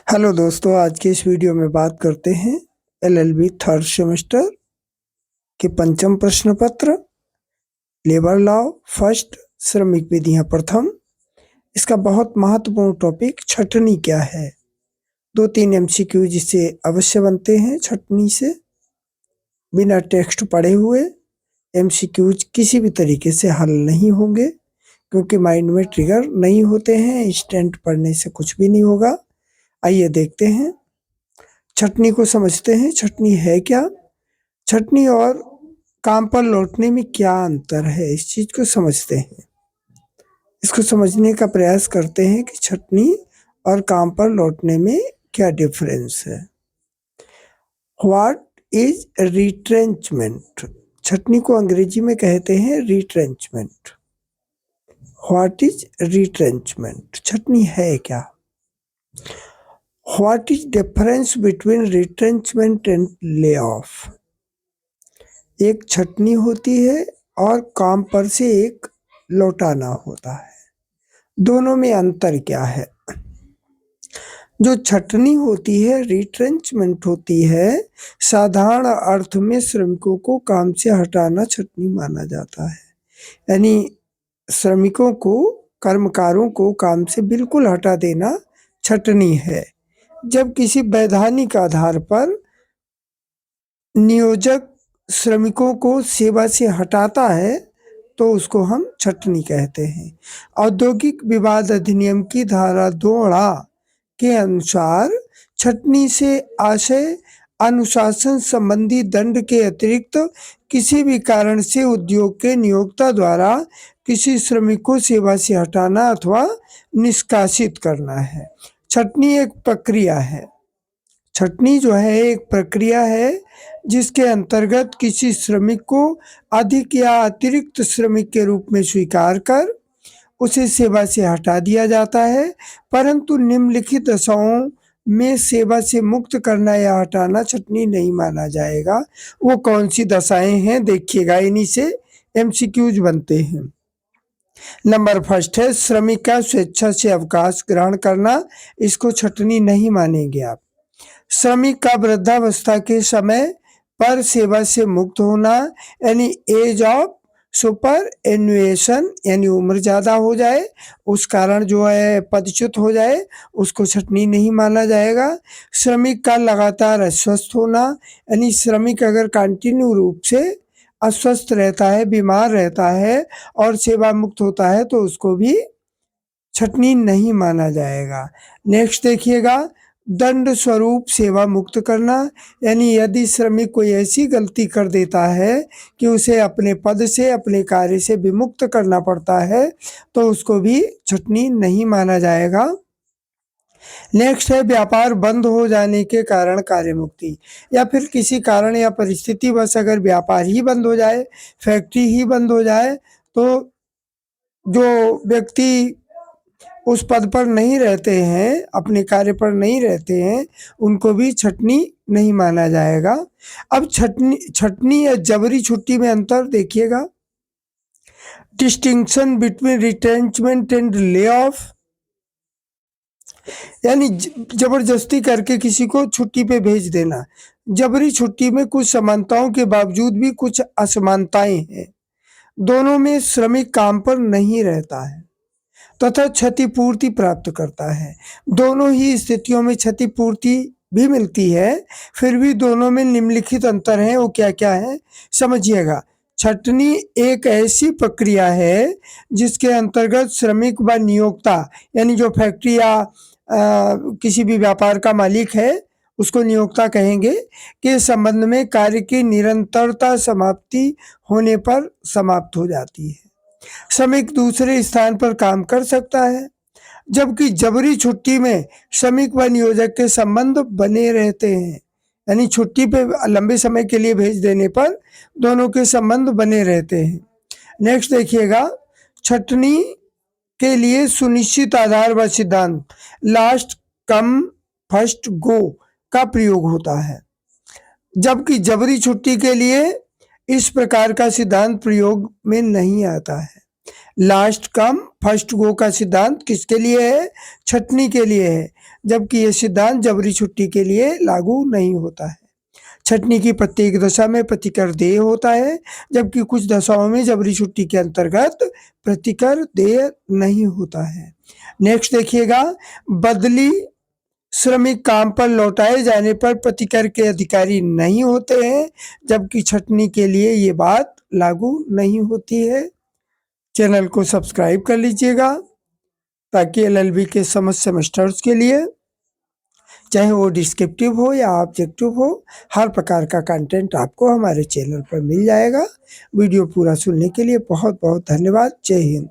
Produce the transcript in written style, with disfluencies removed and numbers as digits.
Hello दोस्तों, आज के इस वीडियो में बात करते हैं एलएलबी थर्ड सेमेस्टर के पंचम प्रश्न पत्र, लेबर लॉ फर्स्ट, श्रमिक विधियां प्रथम। इसका बहुत महत्वपूर्ण टॉपिक छटनी क्या है। 2-3 एमसीक्यू जिससे अवश्य बनते हैं छटनी से, बिना टेक्स्ट पढ़े हुए। एमसीक्यूज किसी भी तरीके से हल नहीं होंगे क्योंकि माइंड में ट्रिगर नहीं होते हैं। इंस्टेंट पढ़ने से कुछ भी नहीं होगा। आइए देखते हैं, छटनी को समझते हैं। छटनी है क्या, छटनी और काम पर लौटने में क्या अंतर है, इस चीज को समझते हैं। इसको समझने का प्रयास करते हैं कि छटनी और काम पर लौटने में क्या डिफरेंस है। What is retrenchment. छटनी को अंग्रेजी में कहते हैं रिट्रेंचमेंट। व्हाट इज रिट्रेंचमेंट, छटनी है क्या। What is difference between retrenchment and lay off. एक छटनी होती है और काम पर से एक लौटाना होता है, दोनों में अंतर क्या है। जो छटनी होती है, रिट्रेंचमेंट होती है, साधारण अर्थ में श्रमिकों को काम से हटाना छटनी माना जाता है। यानी श्रमिकों को, कर्मकारों को काम से बिल्कुल हटा देना छटनी है। जब किसी वैधानिक आधार पर नियोजक श्रमिकों को सेवा से हटाता है तो उसको हम छटनी कहते हैं। औद्योगिक विवाद अधिनियम की धारा 2A के अनुसार छटनी से आशय अनुशासन संबंधी दंड के अतिरिक्त किसी भी कारण से उद्योग के नियोक्ता द्वारा किसी श्रमिक को सेवा से हटाना अथवा निष्कासित करना है। छटनी एक प्रक्रिया है। छटनी जो है एक प्रक्रिया है जिसके अंतर्गत किसी श्रमिक को अधिक या अतिरिक्त श्रमिक के रूप में स्वीकार कर उसे सेवा से हटा दिया जाता है। परंतु निम्नलिखित दशाओं में सेवा से मुक्त करना या हटाना छटनी नहीं माना जाएगा। वो कौन सी दशाएं हैं देखिएगा, इन्हीं से एमसीक्यूज बनते हैं। नंबर फर्स्ट है श्रमिक का स्वेच्छा से अवकाश ग्रहण करना, इसको छटनी नहीं मानेंगे आप। श्रमिक का वृद्धावस्था के समय पर सेवा से मुक्त होना, यानी एज ऑफ सुपर एन्युएशन, यानी उम्र ज़्यादा हो जाए उस कारण जो है पदच्युत हो जाए, उसको छटनी नहीं माना जाएगा। श्रमिक का लगातार अस्वस्थ होना, यानी श्रमिक अगर कंटिन्यू रूप से अस्वस्थ रहता है, बीमार रहता है और सेवा मुक्त होता है तो उसको भी छटनी नहीं माना जाएगा। नेक्स्ट देखिएगा, दंड स्वरूप सेवा मुक्त करना, यानी यदि श्रमिक कोई ऐसी गलती कर देता है कि उसे अपने पद से, अपने कार्य से विमुक्त करना पड़ता है तो उसको भी छटनी नहीं माना जाएगा। नेक्स्ट है व्यापार बंद हो जाने के कारण कार्य मुक्ति, या फिर किसी कारण या परिस्थिति बस अगर व्यापार ही बंद हो जाए, फैक्ट्री ही बंद हो जाए तो जो व्यक्ति उस पद पर नहीं रहते हैं, अपने कार्य पर नहीं रहते हैं, उनको भी छटनी नहीं माना जाएगा। अब छटनी या जबरी छुट्टी में अंतर देखिएगा। Distinction between retrenchment and lay off, यानी जबरदस्ती करके किसी को छुट्टी पे भेज देना। जबरी छुट्टी में कुछ समानताओं के बावजूद भी कुछ असमानताएं हैं। दोनों में श्रमिक काम पर नहीं रहता है तथा क्षतिपूर्ति प्राप्त करता है। दोनों ही स्थितियों में क्षतिपूर्ति भी मिलती है, फिर भी दोनों में निम्नलिखित अंतर है। वो क्या क्या है समझिएगा। छटनी एक ऐसी प्रक्रिया है जिसके अंतर्गत श्रमिक व नियोक्ता, यानी जो फैक्ट्री या किसी भी व्यापार का मालिक है उसको नियोक्ता कहेंगे, के संबंध में कार्य की निरंतरता समाप्ति होने पर समाप्त हो जाती है। श्रमिक दूसरे स्थान पर काम कर सकता है, जबकि जबरी छुट्टी में श्रमिक व नियोजक के संबंध बने रहते हैं। यानी छुट्टी पे लंबे समय के लिए भेज देने पर दोनों के संबंध बने रहते हैं। नेक्स्ट देखिएगा, छटनी के लिए सुनिश्चित आधार व सिद्धांत लास्ट कम फर्स्ट गो का प्रयोग होता है, जबकि जबरी छुट्टी के लिए इस प्रकार का सिद्धांत प्रयोग में नहीं आता है। लास्ट कम फर्स्ट गो का सिद्धांत किसके लिए है, छटनी के लिए है, जबकि ये सिद्धांत जबरी छुट्टी के लिए लागू नहीं होता है। छंटनी की प्रत्येक दशा में प्रतिकर देय होता है, जबकि कुछ दशाओं में जबरी छुट्टी के अंतर्गत प्रतिकर देय नहीं होता है। नेक्स्ट देखिएगा, बदली श्रमिक काम पर लौटाए जाने पर प्रतिकर के अधिकारी नहीं होते हैं, जबकि छंटनी के लिए ये बात लागू नहीं होती है। चैनल को सब्सक्राइब कर लीजिएगा ताकि एलएलबी के समस्त सेमेस्टर्स के लिए, चाहे वो डिस्क्रिप्टिव हो या ऑब्जेक्टिव हो, हर प्रकार का कंटेंट आपको हमारे चैनल पर मिल जाएगा। वीडियो पूरा सुनने के लिए बहुत बहुत धन्यवाद। जय हिंद।